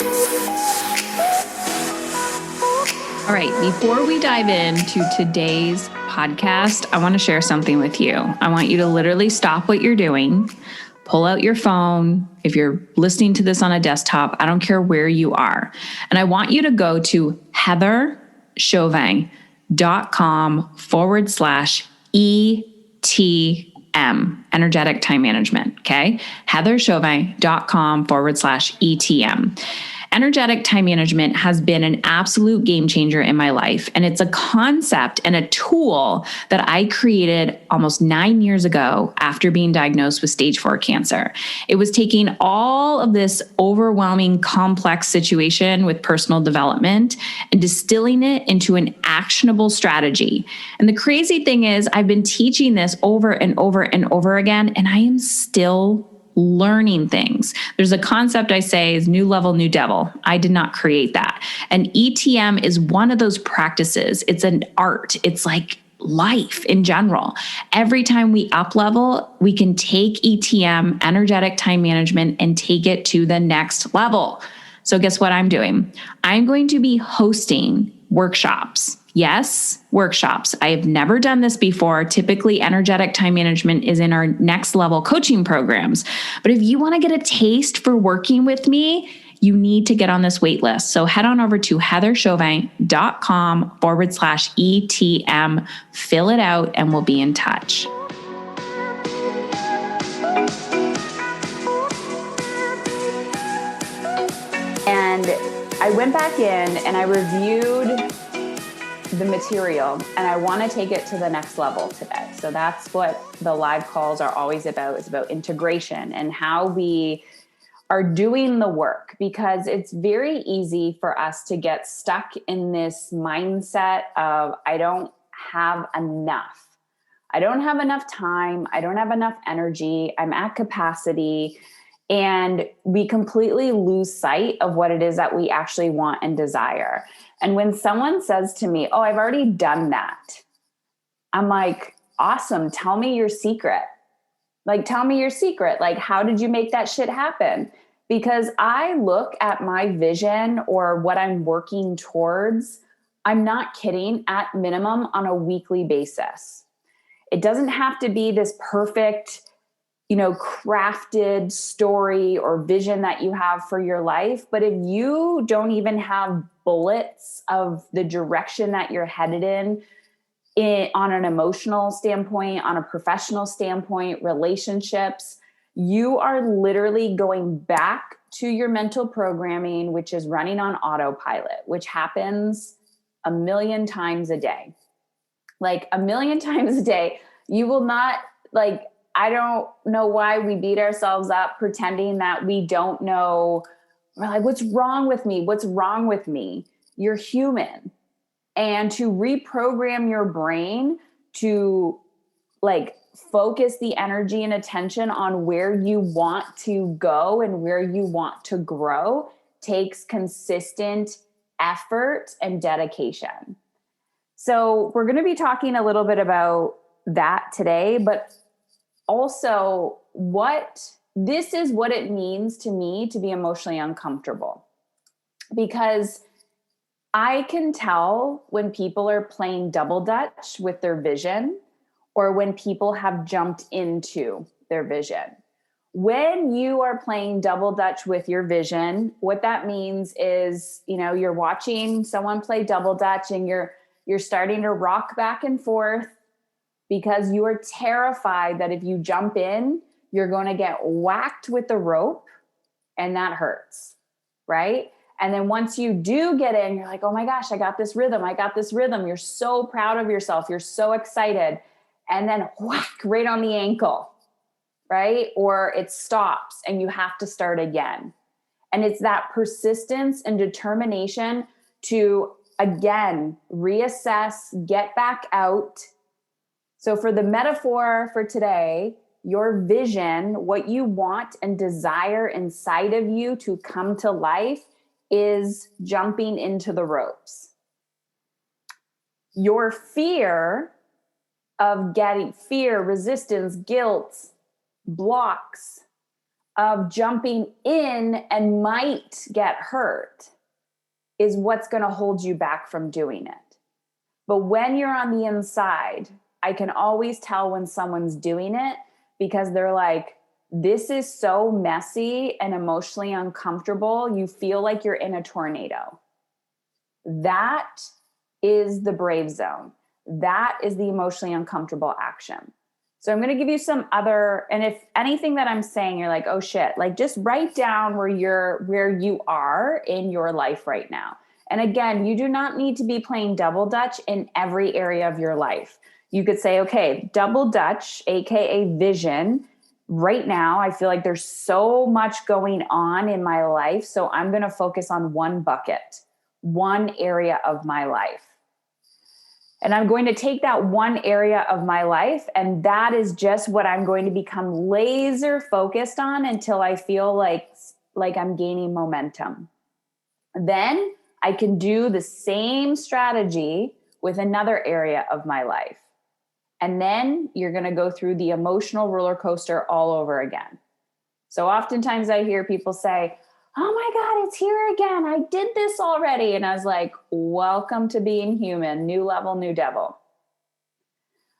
All right, before we dive into today's podcast, I want to share something with you. I want you to literally stop what you're doing, pull out your phone. If you're listening to this on a desktop, I don't care where you are. And I want you to go to heatherchauvin.com/ETM, energetic time management. Okay. heatherchauvin.com/ETM. Energetic time management has been an absolute game changer in my life. And it's a concept and a tool that I created almost 9 years ago after being diagnosed with stage 4 cancer. It was taking all of this overwhelming, complex situation with personal development and distilling it into an actionable strategy. And the crazy thing is, I've been teaching this over and over and over again, and I am still learning things. There's a concept I say is new level, new devil. I did not create that. And ETM is one of those practices. It's an art. It's like life in general. Every time we up level, we can take ETM, energetic time management, and take it to the next level. So guess what I'm doing? I'm going to be hosting workshops. Yes, workshops. I have never done this before. Typically, energetic time management is in our next level coaching programs. But if you want to get a taste for working with me, you need to get on this wait list. So head on over to heatherchauvin.com/ETM, fill it out, and we'll be in touch. And I went back in and I reviewed the material, and I want to take it to the next level today. So that's what the live calls are always about. It's about integration and how we are doing the work, because it's very easy for us to get stuck in this mindset of, I don't have enough. I don't have enough time. I don't have enough energy. I'm at capacity. And we completely lose sight of what it is that we actually want and desire. And when someone says to me, oh, I've already done that, I'm like, awesome. Tell me your secret. Like, tell me your secret. Like, how did you make that shit happen? Because I look at my vision or what I'm working towards, I'm not kidding, at minimum on a weekly basis. It doesn't have to be this perfect, crafted story or vision that you have for your life. But if you don't even have bullets of the direction that you're headed in on an emotional standpoint, on a professional standpoint, relationships, you are literally going back to your mental programming, which is running on autopilot, which happens 1 million times a day. Like 1 million times a day. You will not, I don't know why we beat ourselves up pretending that we don't know. We're like, what's wrong with me? What's wrong with me? You're human. And to reprogram your brain to focus the energy and attention on where you want to go and where you want to grow takes consistent effort and dedication. So we're going to be talking a little bit about that today, but also this is what it means to me to be emotionally uncomfortable. Because I can tell when people are playing double dutch with their vision, or when people have jumped into their vision. When you are playing double dutch with your vision, what that means is, you're watching someone play double dutch and you're starting to rock back and forth because you are terrified that if you jump in, you're going to get whacked with the rope and that hurts, right? And then once you do get in, you're like, oh my gosh, I got this rhythm. You're so proud of yourself. You're so excited. And then whack, right on the ankle, right? Or it stops and you have to start again. And it's that persistence and determination to, again, reassess, get back out. So for the metaphor for today, your vision, what you want and desire inside of you to come to life, is jumping into the ropes. Your fear of getting resistance, guilt, blocks of jumping in and might get hurt is what's going to hold you back from doing it. But when you're on the inside, I can always tell when someone's doing it because they're like, this is so messy and emotionally uncomfortable. You feel like you're in a tornado. That is the brave zone. That is the emotionally uncomfortable action. So I'm going to give you some other, and if anything that I'm saying, you're like, oh shit, like just write down where you are in your life right now. And again, you do not need to be playing double dutch in every area of your life. You could say, okay, double dutch, AKA vision. Right now, I feel like there's so much going on in my life. So I'm going to focus on one bucket, one area of my life. And I'm going to take that one area of my life, and that is just what I'm going to become laser focused on until I feel like I'm gaining momentum. Then I can do the same strategy with another area of my life. And then you're going to go through the emotional roller coaster all over again. So oftentimes I hear people say, oh my God, it's here again. I did this already. And I was like, welcome to being human. New level, new devil.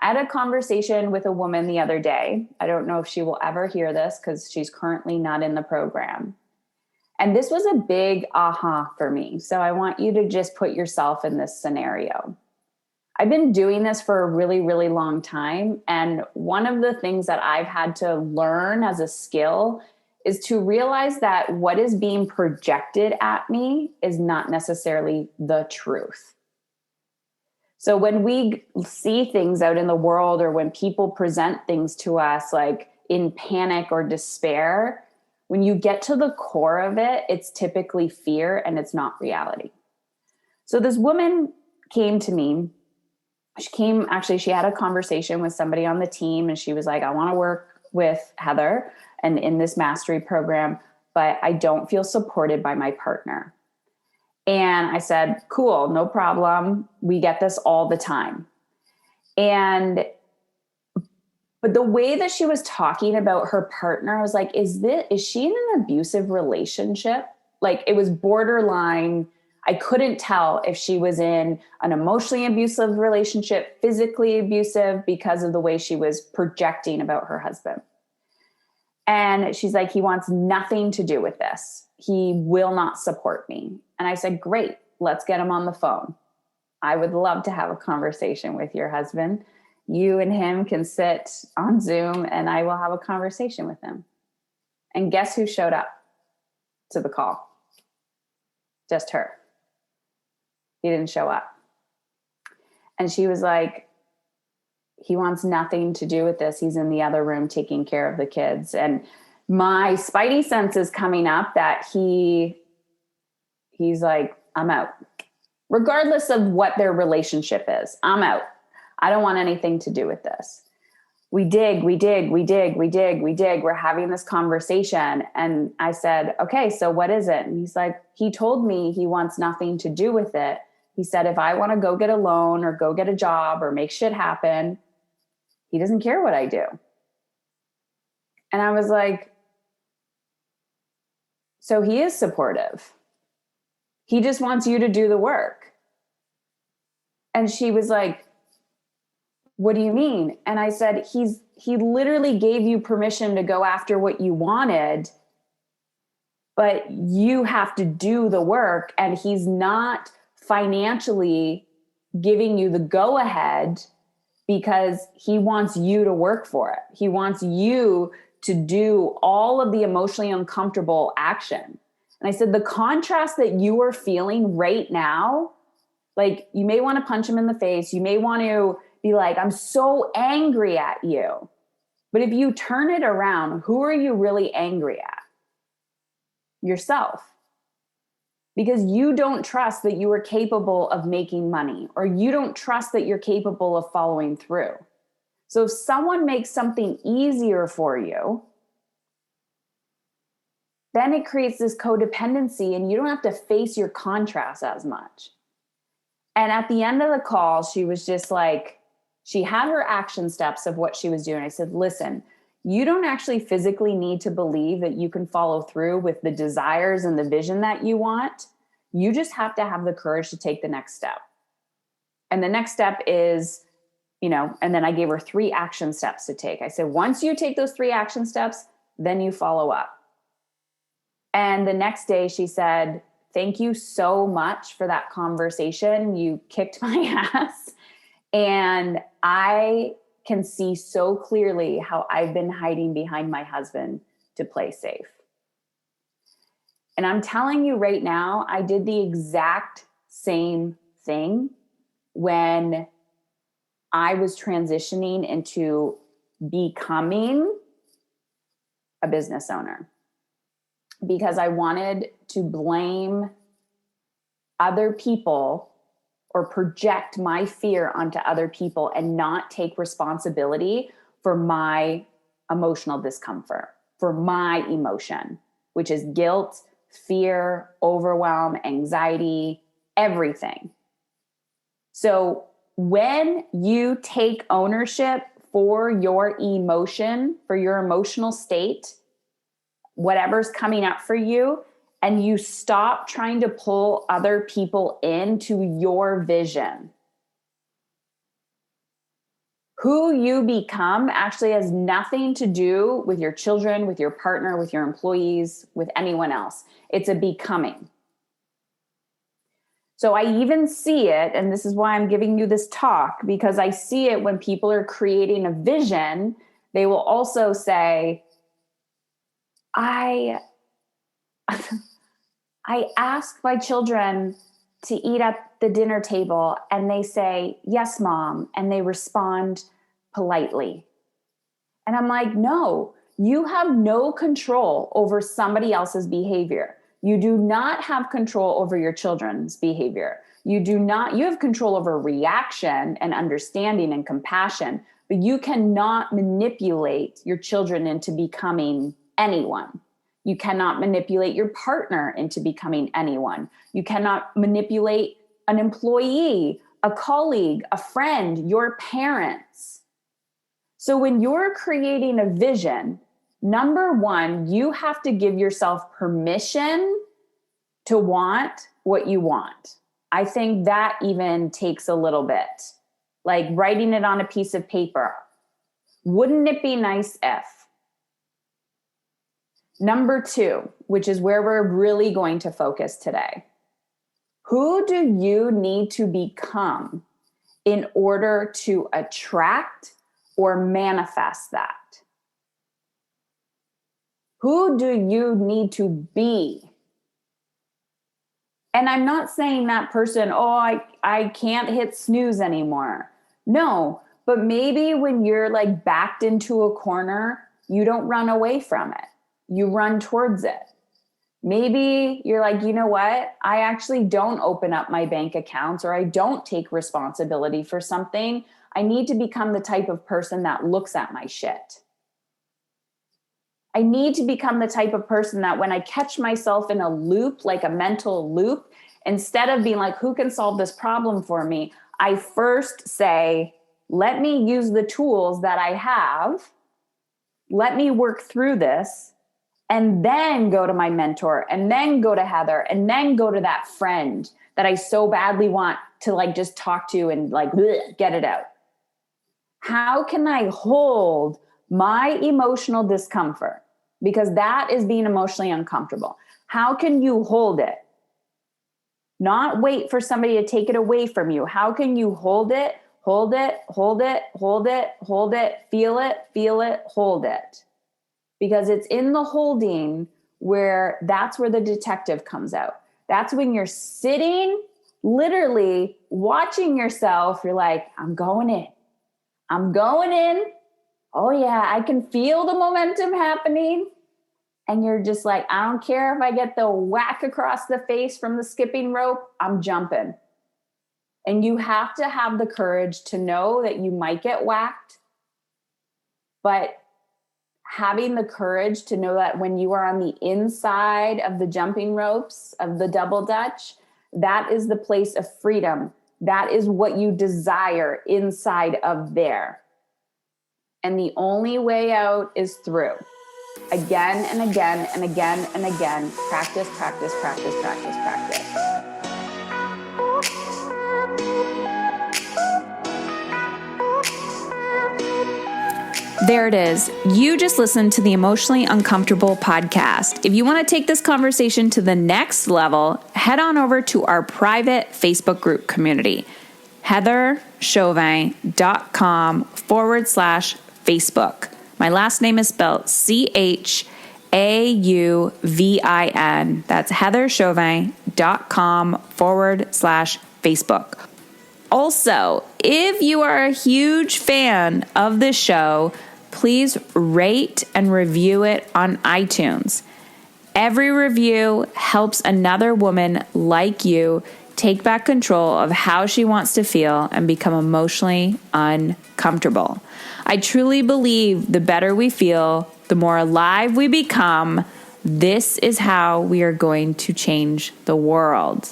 I had a conversation with a woman the other day. I don't know if she will ever hear this because she's currently not in the program. And this was a big aha for me. So I want you to just put yourself in this scenario. I've been doing this for a really, really long time. And one of the things that I've had to learn as a skill is to realize that what is being projected at me is not necessarily the truth. So when we see things out in the world or when people present things to us like in panic or despair, when you get to the core of it, it's typically fear and it's not reality. So this woman came to me. She had a conversation with somebody on the team and she was like, I want to work with Heather and in this mastery program, but I don't feel supported by my partner. And I said, cool, no problem. We get this all the time. But the way that she was talking about her partner, I was like, is she in an abusive relationship? Like it was borderline. I couldn't tell if she was in an emotionally abusive relationship, physically abusive because of the way she was projecting about her husband. And she's like, he wants nothing to do with this. He will not support me. And I said, great, let's get him on the phone. I would love to have a conversation with your husband. You and him can sit on Zoom and I will have a conversation with him. And guess who showed up to the call? Just her. He didn't show up. And she was like, he wants nothing to do with this. He's in the other room taking care of the kids. And my spidey sense is coming up that he's like, I'm out. Regardless of what their relationship is, I'm out. I don't want anything to do with this. We dig. We're having this conversation. And I said, okay, so what is it? And he's like, he told me he wants nothing to do with it. He said, if I want to go get a loan or go get a job or make shit happen, he doesn't care what I do. And I was like, so he is supportive. He just wants you to do the work. And she was like, what do you mean? And I said, he literally gave you permission to go after what you wanted, but you have to do the work. And he's not financially giving you the go ahead because he wants you to work for it. He wants you to do all of the emotionally uncomfortable action. And I said, the contrast that you are feeling right now, like you may want to punch him in the face. You may want to be like, I'm so angry at you. But if you turn it around, who are you really angry at? Yourself. Because you don't trust that you are capable of making money, or you don't trust that you're capable of following through. So if someone makes something easier for you, then it creates this codependency and you don't have to face your contrast as much. And at the end of the call, she was just like, she had her action steps of what she was doing. I said, listen, You don't actually physically need to believe that you can follow through with the desires and the vision that you want. You just have to have the courage to take the next step. And the next step is, and then I gave her 3 action steps to take. I said, once you take those 3 action steps, then you follow up. And the next day she said, thank you so much for that conversation. You kicked my ass. And I can see so clearly how I've been hiding behind my husband to play safe. And I'm telling you right now, I did the exact same thing when I was transitioning into becoming a business owner, because I wanted to blame other people or project my fear onto other people and not take responsibility for my emotional discomfort, for my emotion, which is guilt, fear, overwhelm, anxiety, everything. So when you take ownership for your emotion, for your emotional state, whatever's coming up for you, and you stop trying to pull other people into your vision, who you become actually has nothing to do with your children, with your partner, with your employees, with anyone else. It's a becoming. So I even see it, and this is why I'm giving you this talk, because I see it when people are creating a vision. They will also say, I ask my children to eat at the dinner table and they say, yes, mom. And they respond politely. And I'm like, no, you have no control over somebody else's behavior. You do not have control over your children's behavior. You have control over reaction and understanding and compassion, but you cannot manipulate your children into becoming anyone. You cannot manipulate your partner into becoming anyone. You cannot manipulate an employee, a colleague, a friend, your parents. So when you're creating a vision, number one, you have to give yourself permission to want what you want. I think that even takes a little bit, like writing it on a piece of paper. Wouldn't it be nice if? Number 2, which is where we're really going to focus today. Who do you need to become in order to attract or manifest that? Who do you need to be? And I'm not saying that person, I can't hit snooze anymore. No, but maybe when you're like backed into a corner, you don't run away from it. You run towards it. Maybe you're like, you know what? I actually don't open up my bank accounts, or I don't take responsibility for something. I need to become the type of person that looks at my shit. I need to become the type of person that when I catch myself in a loop, like a mental loop, instead of being like, who can solve this problem for me? I first say, let me use the tools that I have. Let me work through this. And then go to my mentor, and then go to Heather, and then go to that friend that I so badly want to like just talk to and like get it out. How can I hold my emotional discomfort? Because that is being emotionally uncomfortable. How can you hold it? Not wait for somebody to take it away from you. How can you hold it, hold it, hold it, hold it, hold it, feel it, hold it? Because it's in the holding where that's where the detective comes out. That's when you're sitting, literally watching yourself. You're like, I'm going in. I'm going in. Oh yeah, I can feel the momentum happening. And you're just like, I don't care if I get the whack across the face from the skipping rope, I'm jumping. And you have to have the courage to know that you might get whacked, but having the courage to know that when you are on the inside of the jumping ropes of the double dutch, that is the place of freedom. That is what you desire inside of there. And the only way out is through. Again and again and again and again. Practice, practice, practice, practice, practice. There it is. You just listened to the Emotionally Uncomfortable podcast. If you want to take this conversation to the next level, head on over to our private Facebook group community, heatherchauvin.com/Facebook. My last name is spelled CHAUVIN. That's heatherchauvin.com/Facebook. Also, if you are a huge fan of this show, please rate and review it on iTunes. Every review helps another woman like you take back control of how she wants to feel and become emotionally uncomfortable. I truly believe the better we feel, the more alive we become. This is how we are going to change the world.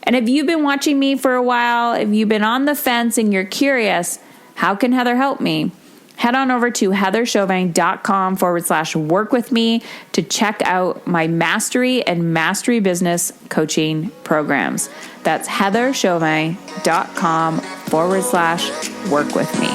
And if you've been watching me for a while, if you've been on the fence and you're curious, how can Heather help me? Head on over to heatherchauvin.com/work with me to check out my mastery and mastery business coaching programs. That's heatherchauvin.com/work with me.